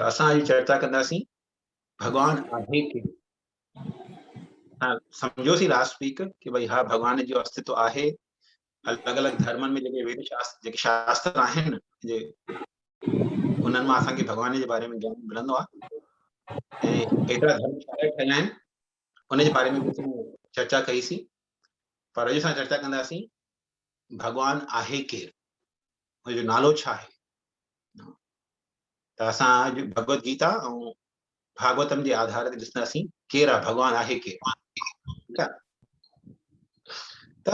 असां अॼु चर्चा कंदासीं भगवान आहे केरु। सम्झोसीं लास्ट वीक कि भाई हाँ भगवान जो अस्तित्व आहे। अलग अलग धर्मनि में जेके वेद शास्त्र जेके शास्त्र आहिनि जे उन्हनि मां असांखे भगवान जे बारे में ज्ञान मिलंदो आहे ऐं एतिरा धर्मशाला ठहिया आहिनि उन जे बारे में भी असां चर्चा कईसीं। पर अॼु असां चर्चा कंदासीं भगवान आहे केरु, हुनजो नालो छा आहे। त असां अॼु भगवत गीता ऐं भागवतम जे आधार ते ॾिसंदासीं केरु आहे, भगवान आहे केरु। ठीकु आहे। त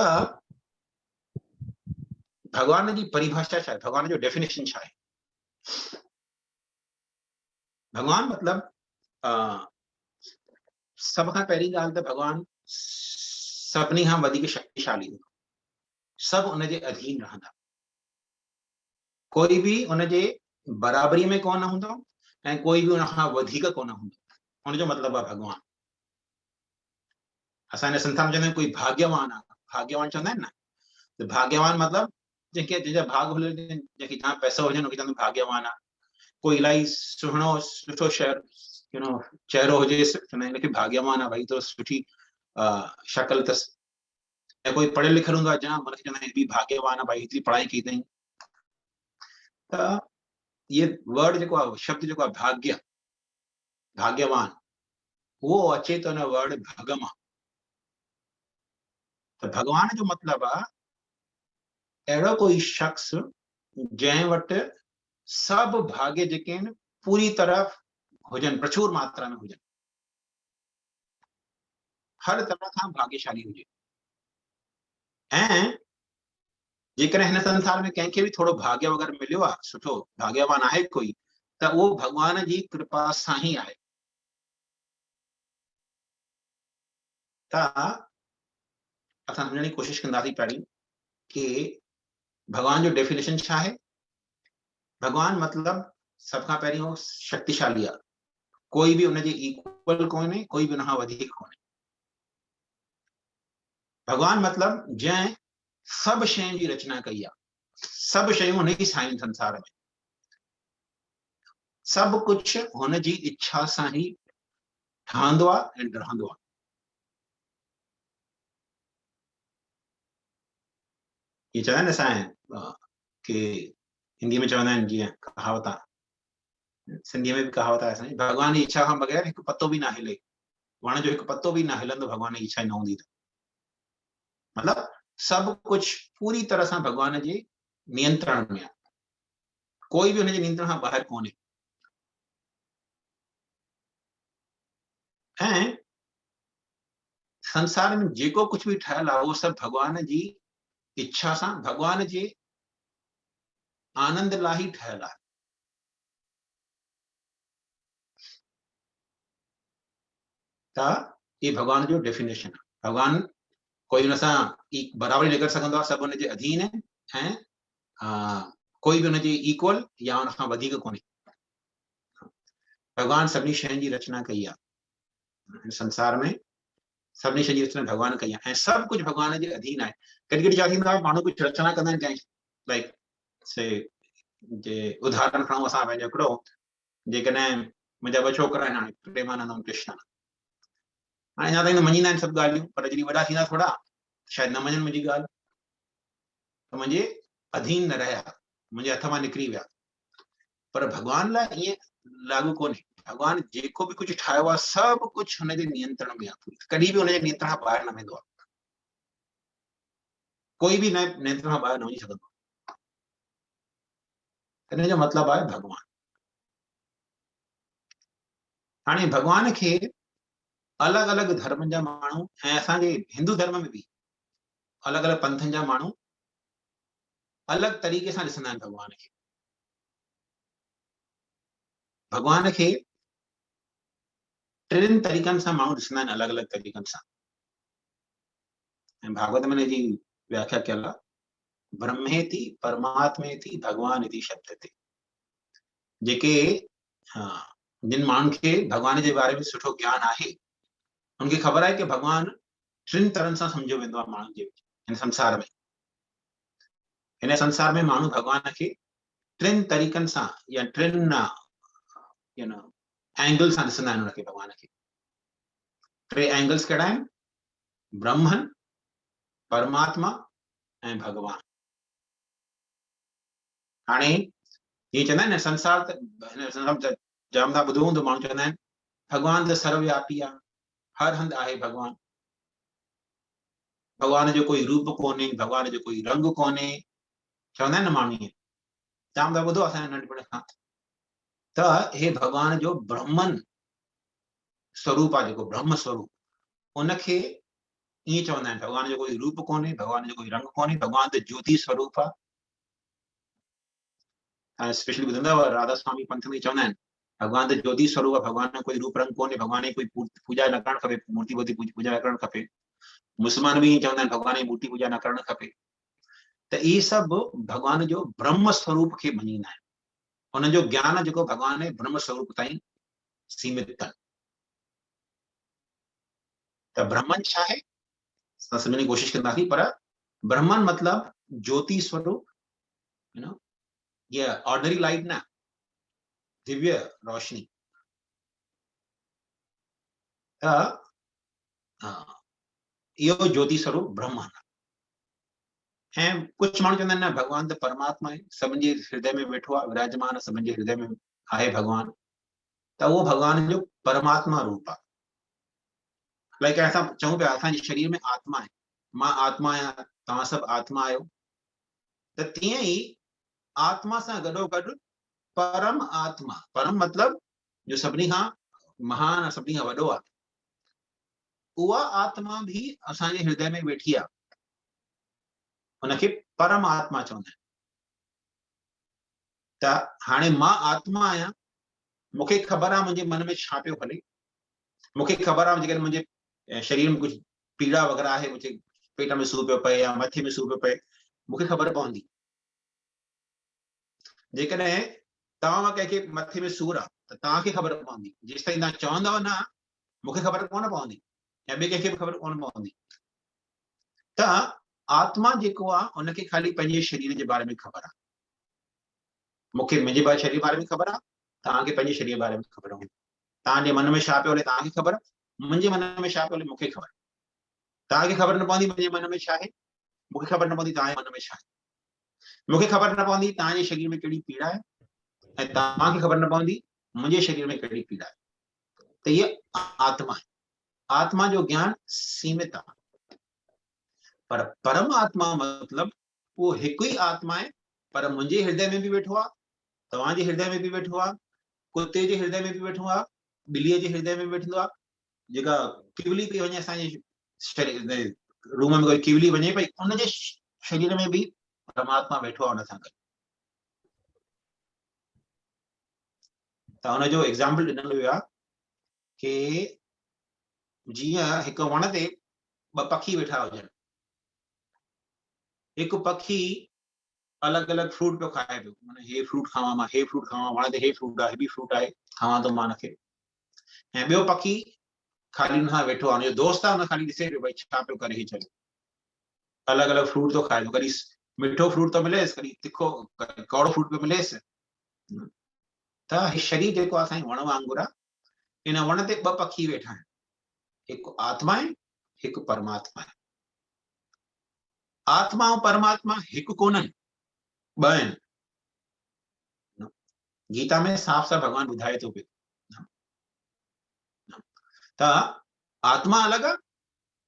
भगवान जी परिभाषा छा आहे, भगवान जो डेफिनेशन छा आहे। भगवान मतलब सब खां पहिरीं ॻाल्हि त भगवान सभिनी खां वधीक शक्तिशाली हूंदो, सभु उनजे अधीन रहंदा, कोई बि उनजे बराबरी में कोन हूंदो ऐं कोई बि उनखां वधीक कोन हूंदो। उनजो मतिलबु आहे भगवान। असां हिन संसार में चवंदा आहियूं कोई भाग्यवान आहे, भाग्यवान चवंदा आहिनि न, त भाग्यवान मतिलबु जंहिंजा भाग हुजे, जंहिंखे जाम पैसो हुजे उनखे चवंदा भाग्यवान आहे। कोई इलाही सुहिणो सुठो शहर चेहरो हुजे चवंदा आहिनि हिनखे भाग्यवान आहे, भाई तो सुठी शक्ल अथसि। ऐं कोई पढ़ियल लिखियल हूंदो आहे जाम, उनखे चवंदा आहिनि बि भाग्यवान आहे, भाई हेतिरी पढ़ाई कई अथई। त ये वर्ड जेको आहे, शब्द जेको आहे भाग्य, भाग्यवान, उहो अचे तो न वर्ड भग मां। त भगवान जो मतिलबु आहे अहिड़ो कोई शख्स जंहिं वटि सभु भाग्य जेके आहिनि पूरी तरह हुजनि, प्रचुर मात्रा में हुजनि, हर तरह खां भाग्यशाली हुजे। ऐं जेकॾहिं हिन संसार में कंहिंखे बि थोरो भाग्य वग़ैरह मिलियो आहे, सुठो भाग्यवान आहे कोई, त उहो भगवान जी कृपा सां ही आहे। त असां सम्झण जी कोशिशि कंदासीं पहिरीं कि भगवान जो डेफिनेशन छा आहे। भगवान मतलब सब खां पहिरीं वो शक्तिशाली आहे, कोई भी उनजे इक्वल कोन्हे, कोई भी उनखां वधीक कोन्हे। भगवान मतलब जंहिं सभु शयुनि जी रचना कई आहे, सभु शयूं हुनजी ठाहियूं संसार में, सभु कुझु हुनजी इच्छा सां ही ठहंदो आहे ऐं रहंदो आहे। ये चवंदा आहिनि असां कि हिंदी में चवंदा आहिनि जीअं कहावत आहे, सिंधीअ में भी कहावत आहे असांजी, भगवान जी इच्छा खां बग़ैर हिकु पतो भी ना हिले, वण जो हिकु पतो भी ना हिलंदो भगवान जी इच्छा न हूंदी त। मतलब सब कुछ पूरी तरह सां भगवान जे नियंत्रण में आहे, कोई भी हुनजे नियंत्रण खां ॿाहिरि कोन्हे। ऐं संसार में जेको कुछ भी ठहियल आहे उहो सभु भगवान जी इच्छा सां, भगवान जे आनंद लाइ ही ठहियल आहे। त ये भगवान जो डेफिनेशन आहे। भगवान कोई हुन सां बराबरी न करे सघंदो आहे, सभु हुनजे अधीन आहिनि ऐं कोई भी हुनजे इक्वल या हुनखां वधीक कोन्हे। भगवान सभिनी शयुनि जी रचना कई आहे संसार में, सभिनी शयुनि जी रचना भगवान कई आहे ऐं सभु कुझु भगवान जे अधीन आहे। कॾहिं कॾहिं छा थींदो आहे, माण्हू कुझु रचना कंदा आहिनि कंहिं, लाइक से जे उदाहरण खणूं असां पंहिंजो हिकिड़ो, जेकॾहिं मुंहिंजा ॿ छोकिरा आहिनि हाणे प्रेमानंद ऐं कृष्ण, हाणे अञा ताईं त मञींदा आहिनि सभु ॻाल्हियूं, पर जॾहिं वॾा थींदा थोरा शायदि न मञनि मुंहिंजी ॻाल्हि, त मुंहिंजे अधीन न रहिया, मुंहिंजे हथ मां निकिरी विया। पर भगवान लाइ ईअं लागू कोन्हे। भगवान जेको भी कुझु ठाहियो आहे सभु कुझु हुनजे नियंत्रण में आहे, कॾहिं भी हुनजे नियंत्रण खां ॿाहिरि न वेंदो आहे, कोई भी नियंत्रण खां ॿाहिरि न वञी सघंदो। हिन जो मतिलबु आहे भगवान। हाणे भगवान खे अलॻि अलॻि धर्मनि जा माण्हू ऐं असांजे हिंदू धर्म में भी अलॻि अलॻि पंथनि जा माण्हू अलॻि तरीक़े सां ॾिसंदा आहिनि भगवान खे। भगवान खे टिनि तरीक़नि सां माण्हू ॾिसंदा आहिनि, अलॻि अलॻि तरीक़नि सां। ऐं भागवत में हिनजी व्याख्या कयल आहे, ब्रह्मेति परमात्मेति भगवानिति शब्दते। जेके जिन माण्हुनि खे भगवान जे बारे में सुठो ज्ञान आहे, उनखे ख़बर आहे कि भगवान टिनि तरहनि सां सम्झो वेंदो आहे माण्हुनि जे हिन संसार में। हिन संसार में माण्हू भगवान खे टिनि तरीक़नि सां या टिनि यू नो एंगल सां ॾिसंदा आहिनि उनखे भॻवान खे। 3 एंगल्स कहिड़ा आहिनि? ब्रह्मन, परमात्मा ऐं भगवान। हाणे ये चवंदा आहिनि न संसार त जाम था ॿुधो हूंदो, माण्हू चवंदा आहिनि भगवान त सर्वव्यापी आहे, हर हंधि आहे भगवान, भगवान जो कोई रूप कोन्हे, भगवान जो कोई रंग कोन्हे, चवंदा आहिनि न माण्हू ईअं, जाम था ॿुधो असांजे नंढपण खां। त हे भगवान जो ब्रह्मन स्वरूप आहे, जेको ब्रह्म स्वरूप, उनखे ईअं चवंदा आहिनि भगवान जो कोई रूप कोन्हे, भगवान जो कोई रंग कोन्हे, भगवान त ज्योति स्वरूप आहे। स्पेशली ॿुधंदव राधा स्वामी पंथ में चवंदा आहिनि भगवान त ज्योति स्वरूप आहे, भगवान जो कोई रूप रंग कोन्हे, भगवान जी कोई पूजा न करणु खपे, मूर्ति वूर्ति पूजा न करणु खपे। मुस्लमान भी चवंदा आहिनि भगवान जी मूर्ति पूजा न करणु खपे। त इहे सभु भगवान जो ब्रह्म स्वरूप खे मञींदा आहिनि, उन जो ज्ञान जेको भगवान जे ब्रह्म स्वरूप ताईं सीमित अथनि। त ब्रह्मन छा आहे असां सम्झण जी कोशिशि कंदासीं, पर ब्रह्मन मतलब ज्योति स्वरूप, यू नो, ये ऑर्डिनरी लाइट ना, दिव्य रोशनी। इहो ज्योति स्वरूप ब्रह्मन। ऐं कुछ माण्हू चवंदा आहिनि न भगवान त परमात्मा आहे, सभिनि जे हृदय में वेठो आहे, विराजमान सभिनि जे हृदय में आहे भगवान, त उहो भगवान जो परमात्मा रूप आहे। लाइक असां चऊं पिया असांजे शरीर में आत्मा आहे, मां आत्मा आहियां, तव्हां सभु आत्मा आहियो, त तीअं ई आत्मा सां गॾोगॾु परम आत्मा, परम मतलब जो सभिनी खां महान, सभिनी खां वॾो आहे, उहा आत्मा भी असांजे हृदय में वेठी आहे, उनखे परम आत्मा चवंदा आहिनि। त हाणे मां आत्मा आहियां, मूंखे ख़बर आहे मुंहिंजे मन में छा पियो हले, मूंखे ख़बर आहे जेकॾहिं मुंहिंजे शरीर में कुछ पीड़ा वग़ैरह आहे, मुझे पेट में सूर पियो पए या मथे में सूर पियो पए, मूंखे ख़बर पवंदी। जेकॾहिं तव्हां कंहिंखे मथे में सूर आहे त तव्हांखे ख़बर पवंदी, जेसि ताईं तव्हां चवंदव न मूंखे ख़बर कोन पवंदी, या ॿिए कंहिंखे बि ख़बर कोन पवंदी। त आत्मा जेको आहे उनखे खाली पंहिंजे शरीर जे बारे में ख़बर आहे, मूंखे मुंहिंजे शरीर जे बारे में ख़बर आहे, तव्हांखे पंहिंजे शरीर जे बारे में ख़बर हूंदी, तव्हांजे मन में छा पियो हले तव्हांखे ख़बर, मुंहिंजे मन में छा पियो हले मूंखे ख़बर, तव्हांखे ख़बर न पवंदी मुंहिंजे मन में छा आहे, मूंखे ख़बर न पवंदी तव्हांजे मन में छा आहे, मूंखे ख़बर न पवंदी तव्हांजे शरीर में कहिड़ी पीड़ा आहे, ऐं तव्हांखे ख़बर न पवंदी मुंहिंजे शरीर में कहिड़ी पीड़ा आहे। त इहा आत्मा आहे, आत्मा जो ज्ञान सीमित आहे, पर परम आत्मा मतलब वो हिकु ई आत्मा आहे, पर मुंहिंजे हृदय में भी वेठो आहे, तव्हांजे हृदय में भी वेठो आहे, कुते जे हृदय में भी वेठो आहे, ॿिलीअ जे हृदय में वेठो आहे, जेका किवली पई वञे असांजे रूम में कोई किवली वञे पई, उनजे शरीर में भी परमात्मा वेठो आहे उन सां गॾु। त हुनजो एग्जाम्पल ॾिनल वियो आहे कि जीअं हिकु वण ते ॿ पखी वेठा हुजनि, हिकु पखी अलॻि अलॻि फ्रूट पियो खाए पियो, माना हे फ्रूट खावां मां, हे फ्रूट खावां, वण ते हे फ्रूट आहे, हे बि फ्रूट आहे, खावां थो मां हिनखे, ऐं ॿियो पखी खाली हुन सां वेठो आहे, हुनजो दोस्त आहे, हुन खाली ॾिसे पियो भई छा पियो करे, चले अलॻि अलॻि फ्रूट थो खाए, कॾहिं मिठो फ्रूट थो मिलेसि, कॾहिं तिखो कौड़ो फ्रूट पियो मिलेसि। त शरीर जेको आहे असांजी वण वांगुरु आहे, इन वण ते ॿ पखी वेठा आहिनि, हिकु आत्मा आहे, हिकु परमात्मा आहे। आत्मा ऐं परमात्मा हिकु कोन्हनि, ॿ आहिनि। गीता में साफ़ साफ़ भगवान ॿुधाए थो पियो, त आत्मा अलॻि आहे,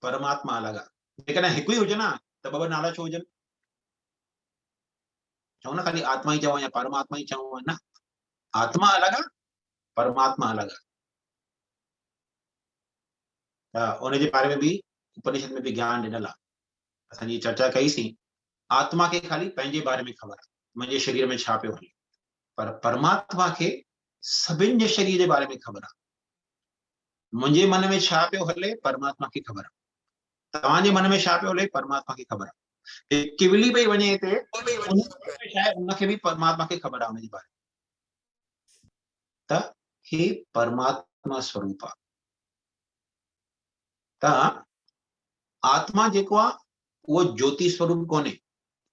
परमात्मा अलॻि आहे। जेकॾहिं हिकु ई हुजनि हा त ॿ नाला छो हुजनि, चऊं न खाली आत्मा ई चऊं या परमात्मा ई चऊं, न, आत्मा अलॻि आहे, परमात्मा अलॻि आहे। त उनजे बारे में भी उपनिषद में भी ज्ञान ॾिनल आहे, असांजी चर्चा कईसीं। आत्मा खे खाली पंहिंजे बारे में ख़बर आहे, मुंहिंजे शरीर में छा पियो हले, पर परमात्मा खे सभिनि जे शरीर जे बारे में ख़बर आहे, मुंहिंजे मन में छा पियो हले परमात्मा खे ख़बर आहे, तव्हांजे मन में छा पियो हले परमात्मा खे ख़बर आहे। किवली पई वञे हिते, उनखे भी परमात्मा खे ख़बर आहे उनजे बारे में, त हे परमात्मा स्वरूप आहे। त आत्मा जेको आहे उहो ज्योति स्वरूप कोन्हे,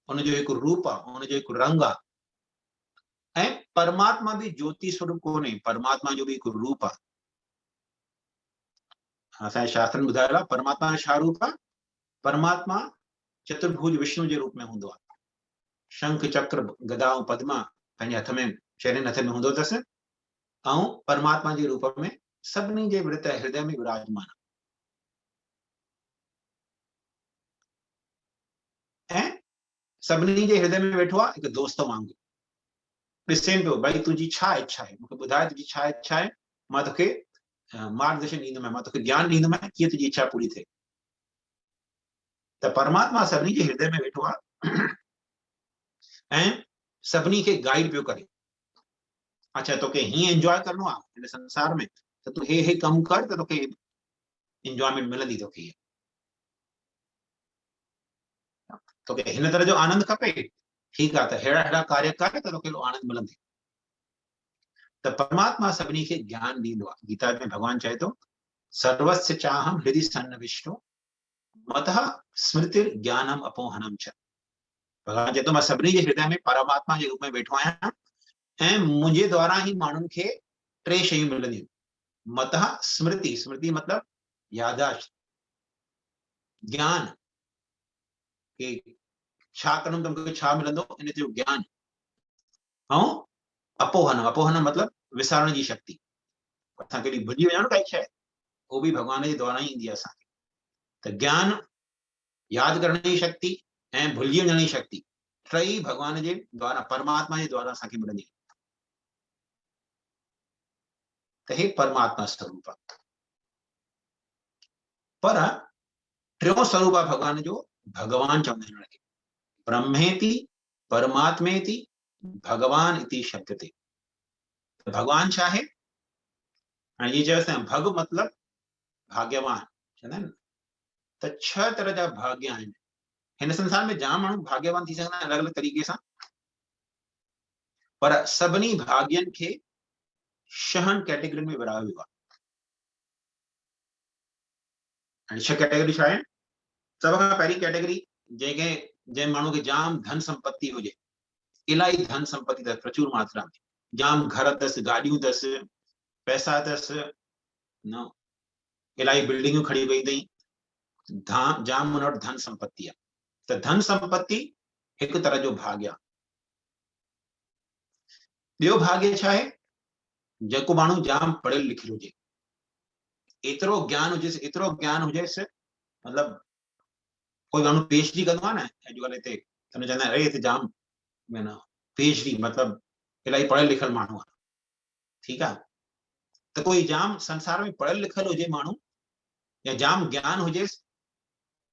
उनजो हिकु रूप आहे, उनजो हिकु रंग आहे, ऐं परमात्मा भी ज्योति स्वरूप कोन्हे, परमात्मा जो भी हिकु रूप आहे। असांजे शास्त्रनि ॿुधायल आहे परमात्मा जो छा रूप आहे। परमात्मा चतुर्भुज विष्णु जे रूप में हूंदो आहे। शंख चक्र गदा ऐं पद्मा पंहिंजे हथ में शरीर हथ में हूंदो अथसि ऐं परमात्मा जे रूप में सभिनी जे वृत हृदय में विराजमान ऐं सभिनी जे हृदय में वेठो आहे हिकु दोस्त वांगुरु। ॾिसेनि पियो भई तुंहिंजी छा इच्छा आहे, मूंखे ॿुधाए तुंहिंजी छा इच्छा आहे, मां तोखे मार्गदर्शन ॾींदोमांइ, मां तोखे ज्ञान ॾींदोमांइ कीअं तुंहिंजी इच्छा पूरी थिए। त परमात्मा सभिनी जे हृदय में वेठो आहे ऐं सभिनी खे गाइड पियो करे। अच्छा तोखे हीअं एंजॉय करणो आहे हिन संसार में त तूं हे कमु कर त तोखे एंजॉयमेंट मिलंदी। तोखे हिन तरह जो आनंद खपे, ठीकु आहे, त अहिड़ा कार्य कर त तोखे आनंद मिलंदे। त परमात्मा सभिनी खे ज्ञान ॾींदो आहे। गीता में भगवान चए थो सर्वस्य चाहम हृदि सन्निविष्टो मतः स्मृतिर ज्ञानम अपोहनम च। भगवान चए थो मां सभिनी जे हृदय में परमात्मा जे रूप में वेठो आहियां ऐं मुंहिंजे द्वारा ही माण्हुनि खे टे शयूं मिलंदियूं। मतः स्मृति, स्मृति मतलब याददाश्त, ज्ञान के छा कंदुमि त मूंखे छा मिलंदो इन जो ज्ञान, ऐं अपोहन, अपोहन मतलब विसारण जी शक्ति। असां कॾहिं भुलिजी वञूं न काई शइ, उहो बि भगवान जे द्वारा ही ईंदी आहे असांखे। त ज्ञान, यादि करण जी शक्ति ऐं भुलिजी वञण जी शक्ति, टई भगवान जे द्वारा, परमात्मा जे द्वारा असांखे मिलंदी। त हे परमात्मा स्वरूप आहे। पर टियों स्वरूप आहे भगवान जो, भगवान चवंदा आहिनि हुनखे। ब्रह्मेति परमात्मेति भगवान इति शब्दते। भगवान छा आहे? हाणे ये चयोसीं भग मतलब भाग्यवान, चवंदा आहिनि त 6 तरह जा भाग्य आहिनि। हिन संसार में जाम माण्हू भाग्यवान थी सघंदा आहिनि अलॻि अलॻि तरीक़े सां, पर सभिनी भाग्यनि खे 6 कैटेगरी में विरहायो वियो आहे। हाणे 6 कैटेगरी छा आहिनि? सभ खां पहिरीं कैटेगरी जंहिं माण्हू खे जाम धन संपत्ति हुजे, इलाही धन संपत्ति अथसि प्रचुर मात्रा में, जाम घर अथसि, गाॾियूं अथसि, पैसा अथसि, न इलाही बिल्डिंगूं खड़ी वई अथई, जाम हुन वटि धन संपत्ति आहे। त धन संपत्ति हिकु तरह जो भाग्य आहे। ॿियो भाग्य छा आहे? जेको माण्हू जाम पढ़ियल लिखियल हुजे, एतिरो ज्ञान हुजेसि, एतिरो ज्ञान हुजेसि, मतलब कोई माण्हू पीएचडी कंदो आहे न अॼुकल्ह हिते, त चवंदा आहिनि अरे हिते जाम पीएचडी मतलब इलाही पढ़ियल लिखियल माण्हू आहे, ठीकु आहे। त कोई जाम संसार में पढ़ियल लिखियल हुजे माण्हू या जाम ज्ञान हुजेसि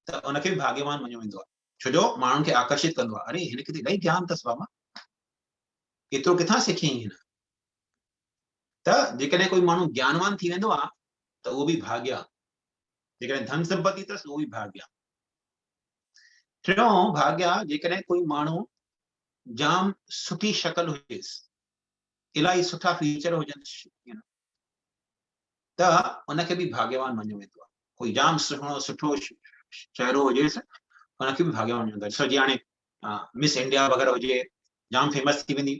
त उनखे बि भाग्यवान मञियो वेंदो आहे। छो जो माण्हुनि खे आकर्षित कंदो आहे, अरे हिनखे त इलाही ज्ञान अथसि बाबा, एतिरो किथां सिखियईं हिन। त जेकॾहिं कोई माण्हू ज्ञानवान थी वेंदो आहे त उहो बि भाग्य आहे। जेकॾहिं धन संपत्ति अथसि उहो बि भाग्य आहे। टियों भाग्य आहे जेकॾहिं कोई माण्हू जाम सुठी शक्ल हुजेसि, इलाही सुठा फीचर हुजनि, त उनखे बि भाग्यवान मञियो वेंदो आहे। कोई जाम सुठो चेहरो हुजेसि, उनखे बि भाग्यवान मञियो वेंदो आहे। ॾिसो जी हाणे मिस इंडिया वग़ैरह हुजे, जाम फेमस थी वेंदी,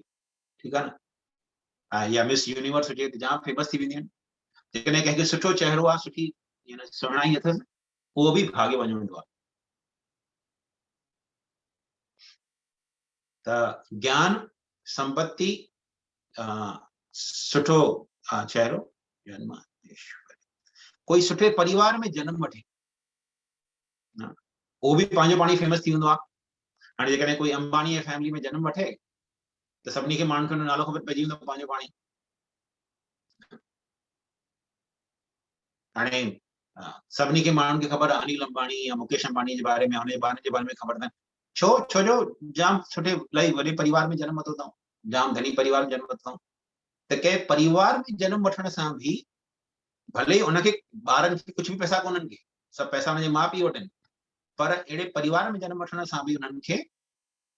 ठीकु आहे न, या मिस यूनिवर्स हुजे त जाम फेमस थी वेंदियूं आहिनि। जेकॾहिं कंहिंखे सुठो चेहरो आहे, सुठी सुहिणाई अथसि, उहो बि भाग्य मञियो वेंदो आहे। त ज्ञान, संपत्ति, सुठो चेहरो, कोई सुठे परिवार में जन्म वठे, उहो बि पंहिंजो पाण ई फेमस थी वेंदो आहे। हाणे जेकॾहिं कोई अंबानी फैमिली में जन्म वठे त सभिनी खे माण्हुनि खे नालो ख़बर पइजी वेंदो पंहिंजो पाण ई। हाणे सभिनी खे माण्हुनि खे ख़बर आहे अनिल अंबानी या मुकेश अंबानी जे बारे में, हुनजे ॿारनि जे बारे में ख़बर अथनि। छो जो जाम सुठे इलाही वॾे परिवार में जन्म वरितो अथऊं, जाम धनी परिवार में जन्म वरितो अथऊं। त कंहिं परिवार में जन्म वठण सां बि भले उनखे ॿारनि खे कुझु बि पैसा कोन्हनि खे, सभु पैसा हुनजे माउ पीउ वटि आहिनि, पर अहिड़े परिवार में जन्म वठण सां बि उन्हनि खे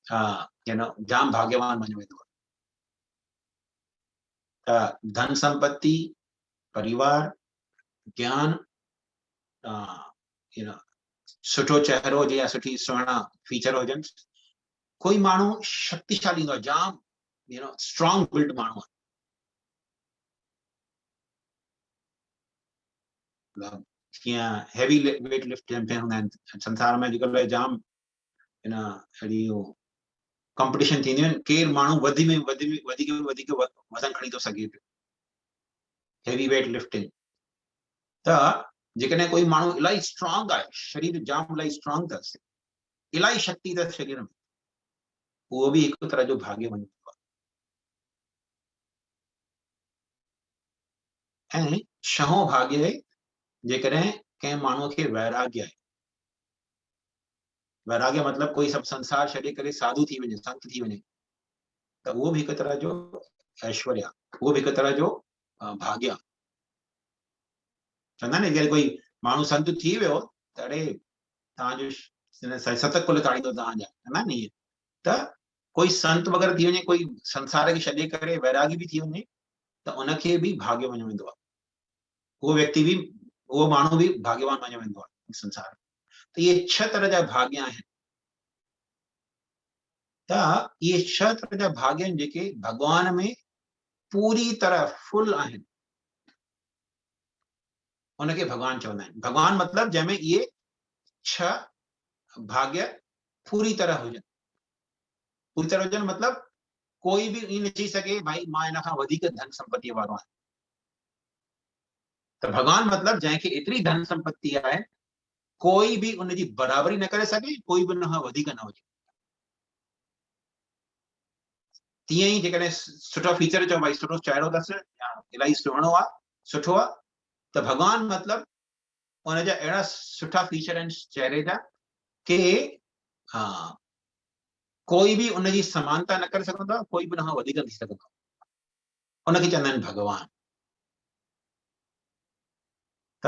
जाम भाग्यवान मञियो वेंदो आहे। त धन संपत्ति, परिवार, ज्ञान, सुठो चेहरो हुजे या सुठी सुहिणा फीचर हुजनि। कोई माण्हू शक्तिशाली हूंदो आहे, जाम स्ट्रॉन्ग बिल्ड माण्हू आहे। मतलब कीअं हैवी वेट लिफ्ट चैंपियन हूंदा आहिनि संसार में अॼुकल्ह जाम अहिड़ी कॉम्पिटिशन थींदियूं आहिनि, केरु माण्हू वधीक वज़न खणी थो सघे पियो, हैवी वेट लिफ्टिंग। त जेकॾहिं कोई माण्हू इलाही स्ट्रॉन्ग आहे, शरीर जाम इलाही स्ट्रॉन्ग अथसि, इलाही शक्ति अथसि शरीर में, उहो बि हिकु तरह जो भाग्य मञिबो आहे। ऐं छहों भाग्य जेकॾहिं कंहिं माण्हूअ खे वैराग्य आहे, वैराग्य मतलब कोई सब संसार छॾे करे साधु थी वञे, संत थी वञे, त उहो बि हिकु तरह जो ऐश्वर्य आहे, उहो बि हिकु तरह जो भाग्य आहे। चवंदा आहिनि कोई माण्हू संत थी वियो त अरे तव्हांजो सत कुल ताड़ींदो तव्हांजा, चवंदा आहिनि ईअं। त कोई संत वग़ैरह थी वञे, कोई संसार खे छॾे करे वैरागी बि थी वञे, त उनखे बि भाग्य मञियो वेंदो आहे, उहो व्यक्ति बि, उहो माण्हू बि भाग्यवान मञियो वेंदो आहे संसार में। त इहे 6 तरह जा भाग्य आहिनि। त इहे 6 तरह जा भाग्य आहिनि जेके भगवान में पूरी तरह फुल आहिनि, उनखे भगवान चवंदा आहिनि। भगवान मतलब जंहिंमें इहे 6 भाग्य पूरी तरह हुजनि। पूरी तरह हुजनि मतलब कोई भी ईअं न चई सघे भाई मां इन खां वधीक धन संपत्ति वारो आहियां। त भगवान मतलब जंहिंखे एतिरी धन संपत्ति आहे, कोई भी उनजी बराबरी न करे सघे, कोई भी उन खां वधीक न हुजे। तीअं ई जेकॾहिं सुठा फीचर चओ भाई सुठो चेहरो अथसि, इलाही सुहिणो आहे, सुठो आहे, त भगवान मतलब उनजा अहिड़ा सुठा फीचर आहिनि चेहरे जा कि कोई भी उनजी समानता न करे सघंदो आहे, कोई भी उन खां वधीक थी सघंदो आहे, उनखे चवंदा आहिनि भगवान। त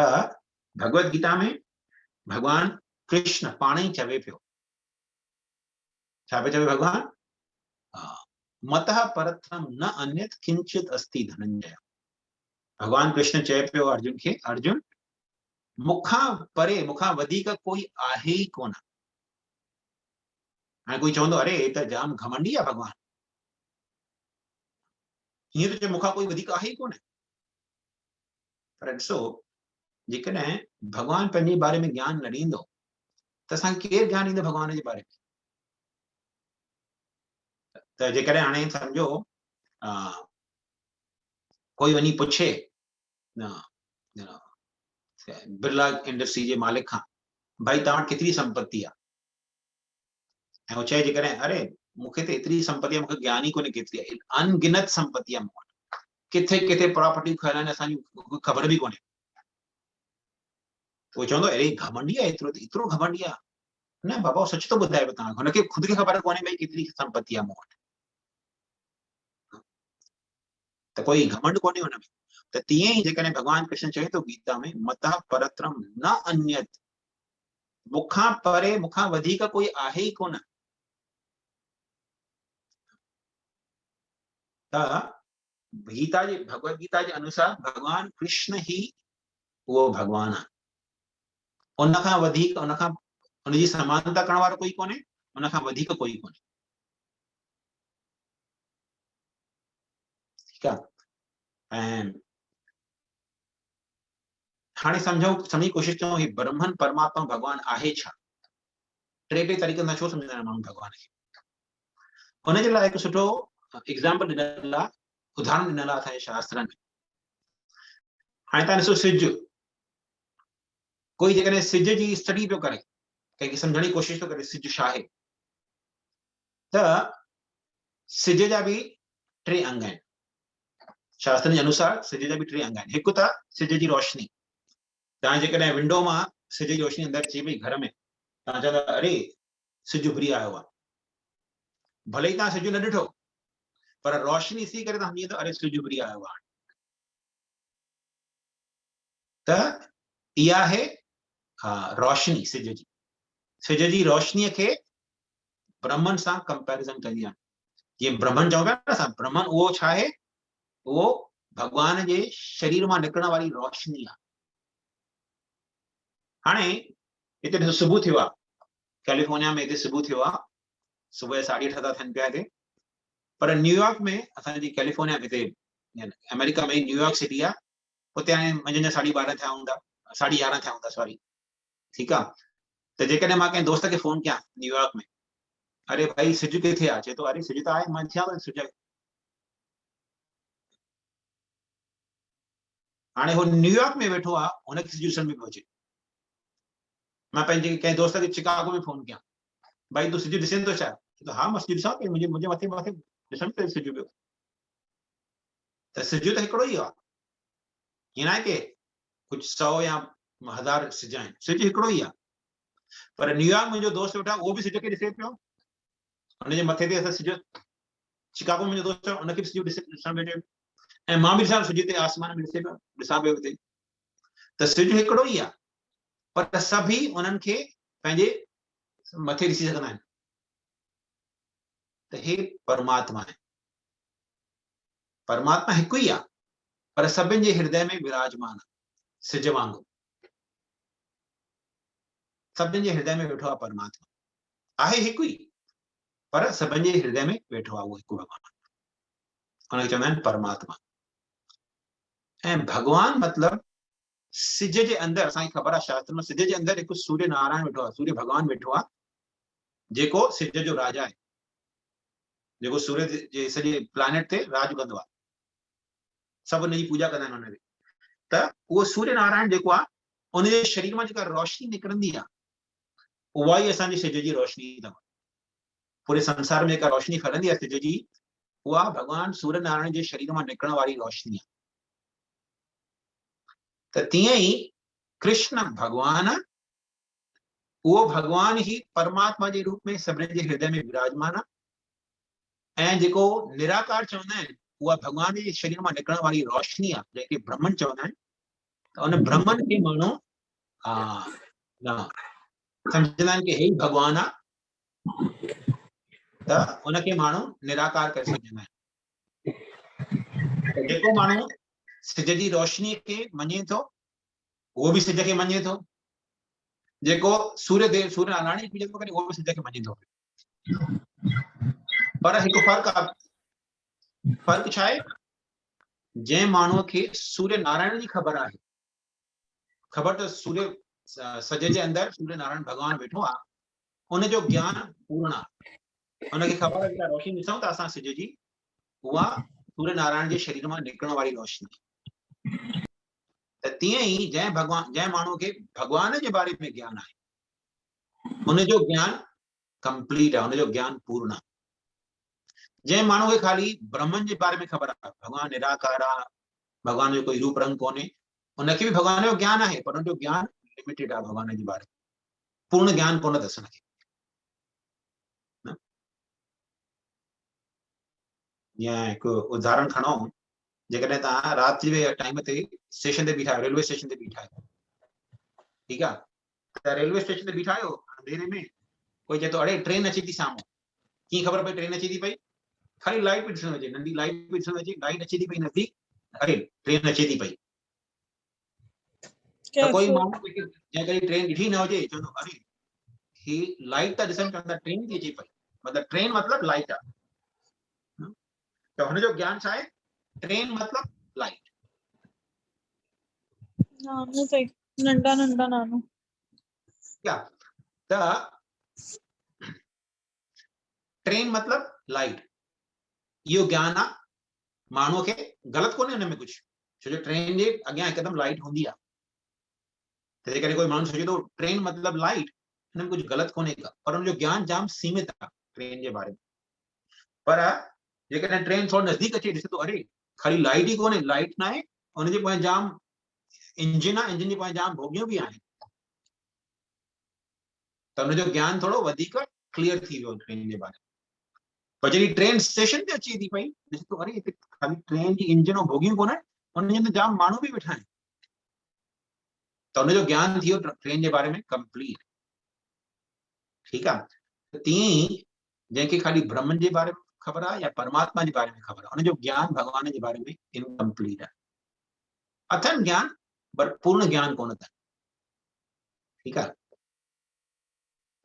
भगवत गीता में भगवान कृष्ण पाण ई चवे पियो, छा पियो चवे भगवान? मतः परत्रम न अन्यत किंचित अस्ति धनंजय। भगवान कृष्ण चए पियो अर्जुन खे, अर्जुन मुखां परे, मुखां वधीक कोई आहे ई कोन। हाणे कोई चवंदो अरे हे त जाम घमंडी आहे भगवान, हीअं त चए मुखां कोई वधीक आहे ई कोन। पर ॾिसो जेकॾहिं भगवान पंहिंजे बारे में ज्ञान न ॾींदो त असांखे केरु ज्ञान ॾींदो भगवान जे बारे में? त जेकॾहिं हाणे सम्झो कोई वञी पुछे बिरला इंडस्ट्री जे मालिक खां, भाई तव्हां वटि केतिरी संपत्ति आहे? ऐं वो चए जेकॾहिं अरे मूंखे त एतिरी संपत्ति आहे, मूंखे ज्ञान ई कोन्हे केतिरी आहे, अनगिनत संपत्ति आहे मूं वटि, किथे किथे प्रॉपर्टी खयल आहिनि, असांजी ख़बर बि कोन्हे। वो चवंदो अरे घमंडी आहे, एतिरो घमंडी आहे? न बाबा सच तो ॿुधाएव तव्हांखे, हुनखे खुदि खे ख़बर कोन्हे भई केतिरी संपत्ति आहे मूं वटि, त कोई घमंड कोन्हे हुन में। त तीअं ई जेकॾहिं भगवान कृष्ण चए थो गीता में मतः परत्रम न अन्यत, मुखां परे, मुखां वधीक कोई आहे ई कोन। त गीता जे, भगवत गीता जे अनुसार भगवान कृष्ण ही उहो भगवान आहे, उनखां वधीक, उनखां उनजी समानता करण वारो कोई कोन्हे, उनखां वधीक कोई कोन्हे। ठीकु आहे। ऐं हाणे सम्झो, सम्झी कोशिशि कयूं ही ब्रह्मन परमात्मा भगवान आहे छा? टे तरीक़े सां छो सम्झंदा आहिनि माण्हू भगवान खे? हुनजे लाइ हिकु सुठो एग्जाम्पल ॾिनल आहे, उदाहरण ॾिनल आहे असांजे शास्त्रनि में। हाणे तव्हां ॾिसो सिज, कोई जेकॾहिं सिज जी स्टडी पियो करे, कंहिंखे सम्झण जी कोशिशि थो करे सिज छा आहे, त सिज जा बि 3 अंग आहिनि। शास्त्रनि जे अनुसार सिज जा बि 3 अंग आहिनि। हिकु त सिज जी रोशनी, तव्हां जेकॾहिं विंडो मां सिज जी रोशनी अंदरि अचे पई घर में, तव्हां चवंदा अरे सिज उभरी आयो आहे, भले ई तव्हां सिज न ॾिठो, पर रोशनी ॾिसी करे तव्हां सम्झी वेंदो अरे सिज उभरी आयो आहे। त इहा आहे रोशनी सिज जी। सिज जी रोशनीअ खे ब्रह्मन सां कंपैरिजन कंदी आहे। जीअं ब्रह्मन चऊं पिया न असां, ब्रह्मन उहो छा आहे? उहो भगवान जे शरीर मां निकिरण वारी रोशनी आहे। हाणे हिते ॾिसो सुबुह थियो आहे, कैलिफोर्निया में हिते सुबुह थियो आहे, सुबुह जो 8:30 था थियनि पिया हिते। पर न्यूयॉर्क में असांजी कैलिफोर्निया हिते अमेरिका में न्यूयॉर्क सिटी आहे, उते हाणे मंझंदि जा 12:30 थिया हूंदा, 11:30 थिया हूंदा सॉरी, ठीकु आहे। त जेकॾहिं मां कंहिं दोस्त खे फोन कयां न्यूयॉर्क में, अरे भाई सिज किथे आहे, चए थो अरे सिज त आहे, मां थिया सिज। हाणे हो न्यूयॉर्क में वेठो आहे, हुनखे सिज ॾिसण में पियो अचे। मां पंहिंजे कंहिं दोस्त खे चिकागो में फोन कयां, भाई तूं सिज ॾिसे थो छा? तो हा मां सिज ॾिसां पियो, मुंहिंजे मथे मथे ॾिसण पियो सिज पियो। त सिज त हिकिड़ो ई आहे, हीअं न आहे की कुझु 100 या 1000 सिज आहिनि, सिज हिकिड़ो ई आहे। पर न्यूयॉर्क मुंहिंजो दोस्त वेठा, उहो बि सिज खे ॾिसे पियो, हुनजे मथे ते असां सिज। शिकागो में मुंहिंजो दोस्त आहे, हुनखे बि सिज ॾिसण में अचे, ऐं मां बि ॾिसां सिज ते आसमान में ॾिसां पियो हुते। त सिज हिकिड़ो ई आहे, पर सभी उन्हनि खे पंहिंजे मथे ॾिसी सघंदा आहिनि। त हे परमात्मा आहे, परमात्मा हिकु ई आहे, पर सभिनि जे हृदय में विराजमान आहे, सिज वांगुरु सभिनि जे हृदय में वेठो आहे परमात्मा, आहे हिकु ई, पर सभिनि जे हृदय में वेठो आहे उहो हिकु भॻवानु, हुनखे चवंदा आहिनि परमात्मा। ऐं भॻवान मतिलबु सिज जे अंदरि, असांखे ख़बर आहे शास्त्र में सिज जे अंदरि हिकु सूर्य नारायण वेठो आहे, सूर्य भॻवानु वेठो आहे, जेको सिज जो राजा आहे, जेको सूर्य जे सॼे प्लैनेट ते राज कंदो आहे, सभु हुनजी पूजा कंदा आहिनि हुनखे। त उहो सूर्य नारायण जेको आहे, उनजे शरीर मां जेका रोशनी निकिरंदी आहे, उहा ई असांजे सिज जी रोशनी अथव। पूरे संसार में जेका रोशनी फैलंदी आहे सिज जी, उहा भॻवान सूर्य नारायण जे शरीर मां निकिरण वारी रोशनी आहे। त तीअं ई कृष्ण भॻवान, उहो भॻवान ई परमात्मा जे रूप में सभिनी जे हृदय में विराजमान आहे। ऐं जेको निराकार चवंदा आहिनि, उहा भॻवान जे शरीर मां निकिरण वारी रोशनी आहे, जंहिंखे ब्रह्मन चवंदा आहिनि। त उन ब्रह्मन खे माण्हू सम्झंदा आहिनि की हे ई भॻवानु आहे, त उनखे माण्हू निराकार करे सम्झंदा आहिनि। जेको माण्हू सिज जी रोशनी खे मञे थो, उहो बि सिज खे मञे थो, जेको सूर्य देव सूर्य नारायण जी पूजा थो करे, उहो बि सिज खे मञे थो। पर हिकु फर्क़ु आहे, फर्क़ु छा आहे? जंहिं माण्हूअ खे सूर्य नारायण जी ख़बर आहे, ख़बर त सूर्य सज जे अंदरि सूर्य नारायण भॻवानु वेठो आहे, उनजो ज्ञान पूर्ण आहे, उनखे ख़बर आहे जेका रोशनी ॾिसूं था असां सिज जी, उहा सूर्य नारायण जे शरीर मां निकिरण वारी रोशनी। त तीअं ई जंहिं माण्हूअ खे भॻवान जे बारे में ज्ञान आहे, उनजो ज्ञान कंप्लीट आहे, उनजो ज्ञान पूर्ण आहे। जंहिं माण्हू खे खाली ब्रह्मन जे बारे में ख़बर आहे, भॻवानु निराकार आहे, भॻवान जो कोई रूप रंग कोन्हे, उनखे बि भॻवान जो ज्ञान आहे, पर उनजो ज्ञान लिमिटेड आहे भॻवान जे बारे में, पूर्ण ज्ञान कोन अथसि उनखे। जीअं हिकु उदाहरण खणो, जेकॾहिं तव्हां राति जे टाइम ते स्टेशन ते बीठा आहियो, रेलवे स्टेशन ते बीठा आहियो, ठीकु आहे, त रेलवे स्टेशन ते बीठा आहियो, अंधेरे में कोई चए थो अड़े ट्रेन अचे थी साम्हूं, कीअं ख़बर पई ट्रेन अचे थी पई? खाली लाइट पई ॾिसण अचे, नंढी लाइट पई ॾिसण अचे, लाइट अचे थी पई नज़दीक, अरे ट्रेन अचे थी पई। त कोई माण्हू जंहिं करे ट्रेन ॾिठी न हुजे, चवंदो अरे ही लाइट था ॾिसनि, चवंदा ट्रेन थी अचे पई, मतिलबु ट्रेन मतिलबु लाइट आहे। त हुनजो ज्ञान छा आहे? ट्रेन मतिलबु लाइट। नानो ते नंढा नंढा नानो क्या त ट्रेन मतिलबु लाइट, इहो ज्ञान आहे माण्हूअ खे, ग़लति कोन्हे हुन में कुझु, छो जो ट्रेन जे अॻियां हिकदमि लाइट हूंदी आहे। त जेकॾहिं कोई माण्हू सोचे थो ट्रेन मतिलबु लाइट, हिन में कुझु ग़लति कोन्हे का, पर हुनजो ज्ञान जाम सीमित आहे ट्रेन जे बारे में। पर जेकॾहिं ट्रेन थोरो नज़दीक अचे, ॾिसे थो अरे खाली लाइट ई कोन्हे, लाइट न आहे, हुनजे पोयां जाम इंजन आहे, इंजन जे पोयां जाम बोगियूं बि आहिनि, त हुनजो ज्ञान थोरो वधीक क्लियर थी वियो ट्रेन जे बारे में। पर जॾहिं ट्रेन स्टेशन ते अचे थी पई, ॾिसे थो अरे हिते खाली ट्रेन जी इंजन ऐं बोगियूं कोन आहिनि, हुनजे अंदरि जाम माण्हू बि वेठा आहिनि, त हुनजो ज्ञान थी वियो ट्रेन जे बारे में कंप्लीट, ठीकु आहे। तीअं ई जंहिंखे खाली ब्रह्मन जे बारे में ख़बर आहे या परमात्मा जे बारे में ख़बर आहे, हुनजो ज्ञान भॻवान जे बारे में इनकम्प्लीट आहे। अथनि ज्ञान, पर पूर्ण ज्ञान कोन अथनि, ठीकु आहे।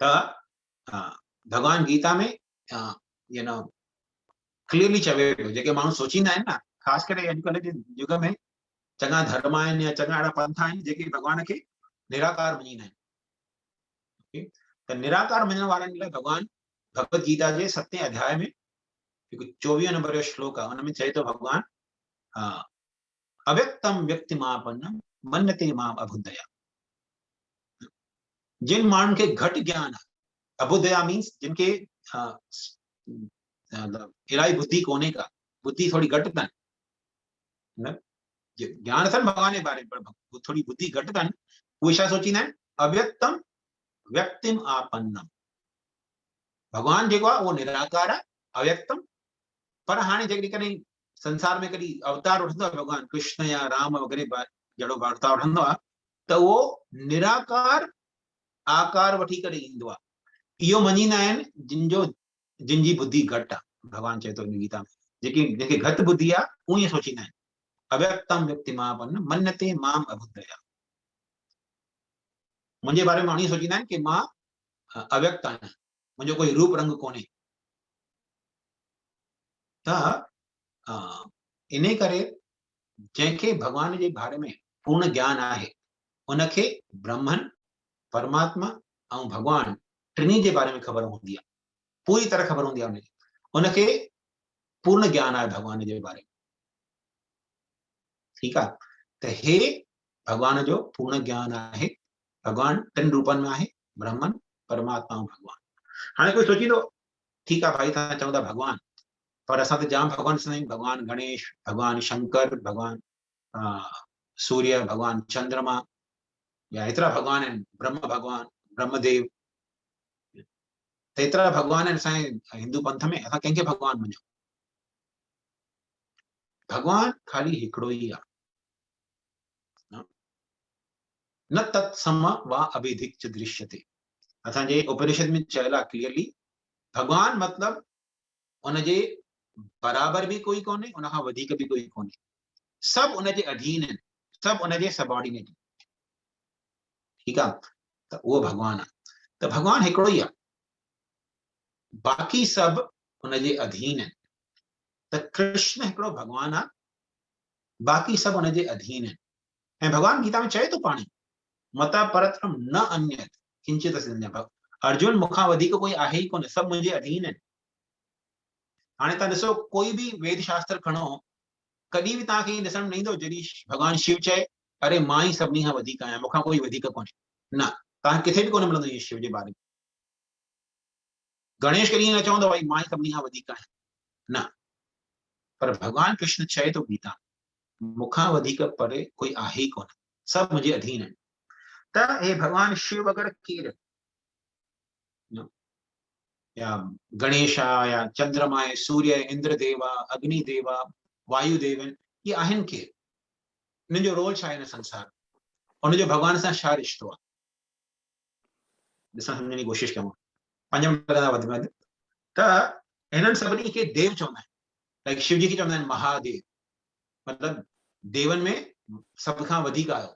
त भगवान गीता में क्लियरली चवे पियो। जेके माण्हू सोचींदा आहिनि न, ख़ासि करे अॼुकल्ह जे युग में चङा धर्म आहिनि या चङा अहिड़ा पंथ आहिनि जेके भॻवान खे निराकार मञींदा आहिनि। ठीक? त निराकार मञण वारनि लाइ भॻवान भगवत गीता जे 7 अध्याय में हिकु 24 नंबर जो श्लोक आहे, हुन में चए थो भॻवान अव्यक्तम व्यक्तिमापन्नम मन्यते माम अबुद्धया। जिन माण्हुनि खे घटि ज्ञान आहे, अबुद्धया मीन्स जिनखे इलाही बुद्धि कोन्हे का, बुद्धि थोड़ी घटि अथनि, ज्ञान अथनि भॻवान जे बारे में पर थोड़ी बुद्धि घटि अथनि, उहे छा सोचींदा आहिनि, अव्यक्तम व्यक्तिम आपन्नम। भॻवान जेको आहे उहो निराकार आहे, अव्यक्तम। पर हाणे जेकॾहिं कॾहिं संसार में कॾहिं अवतार वठंदो आहे भॻवान कृष्ण या राम वग़ैरह जहिड़ो अवतार वठंदो आहे त उहो निराकार आकार वठी करे ईंदो आहे। इहो मञींदा आहिनि जिन जी बुद्धि घटि आहे। भॻवान चए थो गीता में जेके घटि बुद्धि आहे उहो ईअं सोचींदा आहिनि, अव्यक्तम व्यक्तिमापन्नम मन्यते माम अबुद्धया। मुंहिंजे बारे में माण्हू सोचींदा आहिनि कि मां अव्यक्त आहियां, मुंहिंजो कोई रूप रंग कोन्हे। त इन करे जंहिंखे भॻवान जे बारे में पूर्ण ज्ञान आहे उनखे ब्रह्मन, परमात्मा ऐं भॻवान टिनी जे बारे में ख़बर हूंदी आहे, पूरी तरह ख़बर हूंदी आहे उनखे पूर्ण ज्ञान आहे भॻवान जे बारे में। ठीकु आहे, त हे भॻवान जो पूर्ण ज्ञान आहे। भॻवान 3 रूपनि में आहे, ब्रह्मन, परमात्मा ऐं भॻवान। हाणे कोई सोचींदो ठीकु आहे भाई तव्हां चओ था भॻवान, पर असां त जाम भॻवान ॾिसंदा आहियूं, भॻवान गणेश, भॻवान शंकर, भॻवान सूर्य, भॻवान चंद्रमा, या एतिरा भॻवान आहिनि, ब्रह्म भॻवान, ब्रह्मदेव, त एतिरा भॻवान आहिनि असांजे हिंदू पंथ में। असां कंहिंखे भॻवान मञूं? भॻवान खाली हिकिड़ो ई आहे, न तत्सम वा अभिधिक्च दृश्यते। असांजे उपनिषद में चयल आहे क्लियरली, भॻवान मतिलबु उनजे बराबर भी कोई कोन्हे, उनखां वधीक भी कोई कोन्हे, सभु उनजे अधीन आहिनि, सभु उनजे सबॉर्डिनेट। ठीकु आहे, त उहो भॻवान आहे। त भॻवान हिकिड़ो ई आहे, बाक़ी सभु उनजे अधीन आहिनि। त कृष्ण हिकिड़ो भॻवान आहे, बाक़ी सभु उनजे अधीन आहिनि। ऐं भॻवान गीता में चए थो पाणी, मता परत्रम न अन्यत् किंचित अस्ति। अर्जुन मूंखां वधीक कोई आहे ई कोन्हे, सभु मुंहिंजे अधीन आहिनि। हाणे तव्हां ॾिसो कोई बि वेद शास्त्र खणो, कॾहिं बि तव्हांखे ॾिसण न ईंदो जॾहिं भॻवान शिव चए अरे मां ई सभिनी खां वधीक आहियां, मूंखां कोई वधीक कोन्हे। न, तव्हां किथे बि कोन मिलंदो इहो शिव जे बारे में। गणेश कॾहिं न चवंदो भाई मां ई सभिनी खां वधीक आहियां, न। पर भॻवान कृष्ण चए थो गीता, मूंखां वधीक परे कोई आहे ई कोन, सभु मुंहिंजे अधीन आहिनि। त हे भॻवान शिव वग़ैरह केरु, या गणेश या चंद्रमा आहे, सूर्य, इंद्रदेव, अग्निदेव, वायुदेव, ये आहिनि केरु? इन्हनि जो रोल छा आहे हिन संसार में? उनजो भॻवान सां छा रिश्तो आहे? ॾिसण सम्झण जी कोशिश कयूं, 5 मिंट लॻंदा वधि में वधि। त हिननि सभिनी खे देव चवंदा आहिनि, लाइक शिव जी खे चवंदा आहिनि महादेव, मतिलबु देवनि में सभ खां वधीक आयो।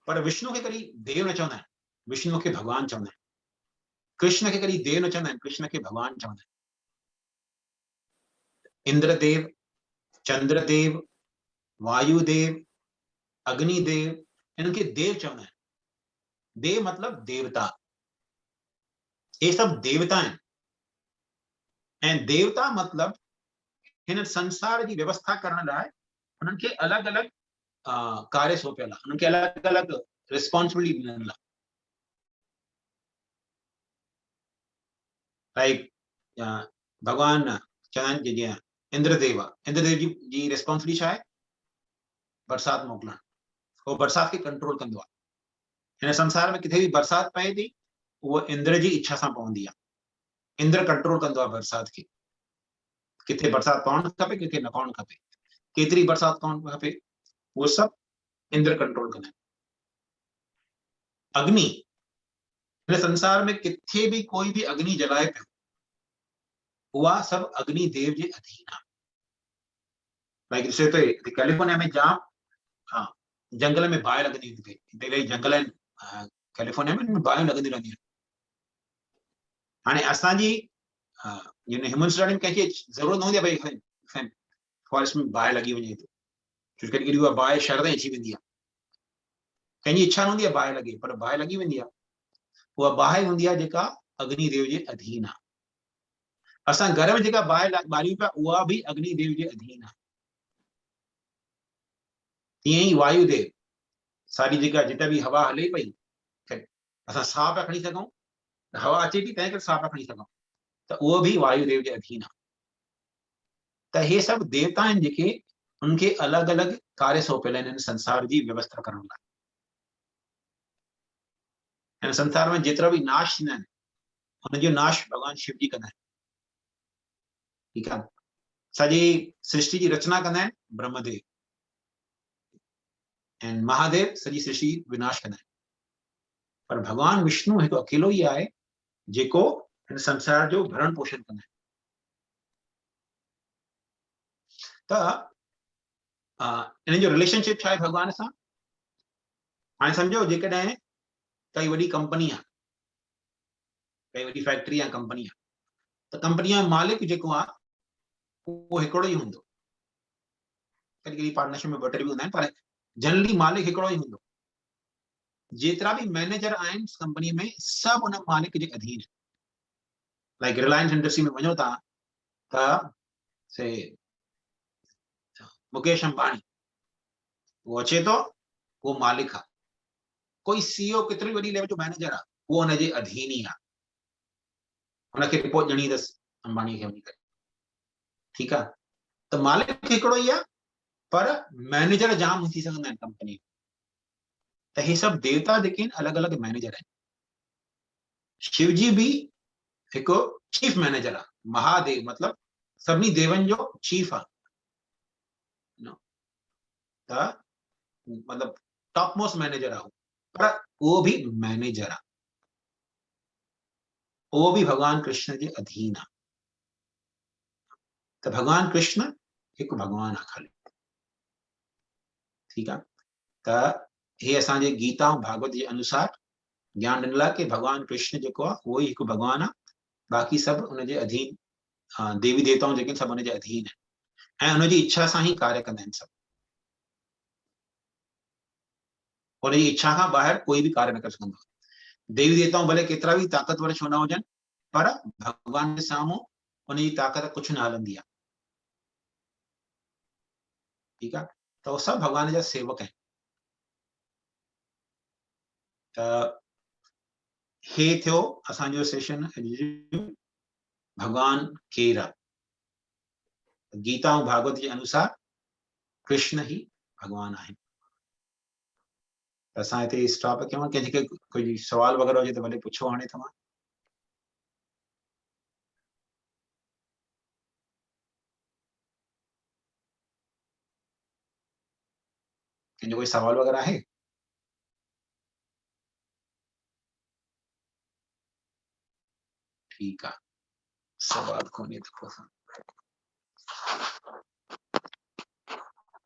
पर विष्णु खे कॾहिं देव न चवंदा आहिनि, विष्णु खे भॻवान चवंदा आहिनि। कृष्ण खे कॾहिं देव न चवंदा आहिनि, कृष्ण खे भॻवान चवंदा आहिनि। इंद्रदेव, चंद्रदेव, वायुदेव, अग्निदेव, इन्हनि खे देव चवंदा आहिनि। देव मतिलबु देवता, ये सभु देवता आहिनि। ऐं देवता मतिलबु हिन संसार जी व्यवस्था करण लाइ उन्हनि खे अलॻि अलॻि कार्य सौंपियल आहे, उन्हनि खे अलॻि अलॻि रिस्पॉन्सिबिलिटी ॾिनल आहे। लाइक भॻवान चवंदा आहिनि जीअं इंद्रदेव आहे, इंद्रदेव जी रिस्पॉन्सिबिलिटी छा आहे? बरसाति मोकिलणु, उहो बरसाति खे कंट्रोल कंदो आहे। हिन संसार में किथे भी बरसाति पए थी, उहो इंद्र जी इच्छा सां पवंदी आहे। इंद्र कंट्रोल कंदो आहे बरसाति खे, किथे बरसाति पवणु खपे, किथे न पवणु खपे, केतिरी बरसाति पवणु खपे, उहो सभु इंद्र कंट्रोल कंदा आहिनि। अग्नि, हिन संसार में किथे भी कोई भी अग्नि जलाए पियो, उहा सभु अग्नि देव जे अधीन आहे। लाइक ॾिसो त कैलिफोर्निया में जाम जंगल में बाहि लॻंदी थी पई, इलाही जंगल आहिनि कैलिफोर्निया में, बाहियूं लॻंदियूं रहंदियूं आहिनि। हाणे असांजी जिन ह्यूमन स्टडी में कंहिंखे ज़रूरत न हूंदी आहे भई फॉरेस्ट में बाहि लॻी वञे थो, छो कॾहिं कॾहिं उहा बाहि शहर ताईं अची वेंदी आहे, कंहिंजी इच्छा न हूंदी आहे बाहि लॻे, पर बाहि लॻी वेंदी आहे। उहा बाहि हूंदी आहे जेका अग्निदेव जे अधीन आहे। असां घर में जेका बाहि ॿारियूं पिया उहा बि अग्निदेव जे अधीन आहे। तीअं ई वायुदेव, सारी जेका जिते बि हवा हले पई, असां साह पिया खणी सघूं, हवा अचे थी तंहिं करे साह पिया खणी सघूं, त उहो बि वायुदेव जे अधीन आहे। त हे सभु देवता आहिनि जेके उनखे अलॻि अलॻि कार्य सौंपियल आहिनि हिन संसार जी व्यवस्था करण लाइ। हिन संसार में जेतिरा बि नाश थींदा आहिनि हुनजो नाश भॻवान शिव जी कंदा आहिनि। ठीकु आहे, सॼी सृष्टि जी रचना कंदा आहिनि ब्रह्मदेव, ऐं महादेव सॼी सृष्टि विनाश कंदा आहिनि। पर भॻवान विष्णु हिकु अकेलो ई आहे जेको हिन संसार जो भरण पोषण कंदा आहिनि। त इन जो रिलेशनशिप छा आहे भॻवान सां? हाणे सम्झो जेकॾहिं काई वॾी कंपनी आहे, काई वॾी फैक्ट्री या कंपनी आहे, त कंपनीअ जो मालिक जेको आहे उहो हिकिड़ो ई हूंदो। कॾहिं कॾहिं पार्टनरशिप में ॿ टे बि हूंदा आहिनि, पर जनरली मालिक हिकिड़ो ई हूंदो। जेतिरा बि मैनेजर आहिनि कंपनी में सभु उन मालिक जे अधीन। लाइक रिलायंस इंडस्ट्री में वञो था त से मुकेश अंबानी वो अचे तो, वो मालिक आहे। कोई सीईओ केतिरी वॾी लेवल जो मैनेजर आहे, उहो हुनजे अधीन ई आहे, हुनखे रिपोर्ट ॾियणी अथसि अंबानी खे वञी करे। ठीकु आहे, त मालिक हिकिड़ो ई आहे, पर मैनेजर जाम थी सघंदा आहिनि कंपनी। त हे सभु देवता जेके आहिनि अलॻि अलॻि मैनेजर आहिनि। शिव जी भी हिकु चीफ मैनेजर आहे, महादेव मतिलबु सभिनी देवनि जो चीफ आहे, त मतिलबु टॉप मोस्ट मैनेजर आहे, पर उहो बि मैनेजर आहे, उहो बि भगवान कृष्ण जे अधीन आहे। त भगवान कृष्ण हिकु भगवान आहे खाली। ठीकु आहे, त हे असांजे गीता ऐं भागवत जे अनुसार ज्ञान ॾिनल आहे कि भगवान कृष्ण जेको आहे उहो ई हिकु भगवान आहे, बाक़ी सभु हुनजे अधीन देवी देवताऊं जेके सभु हुनजे अधीन आहिनि ऐं हुनजी इच्छा सां ही कार्य कंदा आहिनि सभु। हुनजी इच्छा खां ॿाहिरि कोई बि कार्य न करे सघंदो। देवी देवताऊं भले केतिरा बि ताक़तवर छो न हुजनि, पर भगवान जे साम्हूं उनजी ताक़त कुझु न हलंदी आहे। ठीकु आहे, त उहे सभु भगवान जा सेवक आहिनि। त हे थियो असांजो सेशन भगवान केरु आहे। गीता ऐं भागवत जे अनुसार कृष्ण ही भगवान आहिनि। असां हिते स्टॉप कयूं। कंहिंखे कोई सवाल वग़ैरह हुजे त भले पुछो हाणे तव्हां। कंहिंजो कोई सवाल वग़ैरह आहे? ठीकु आहे, सवाल कोन्हे त पोइ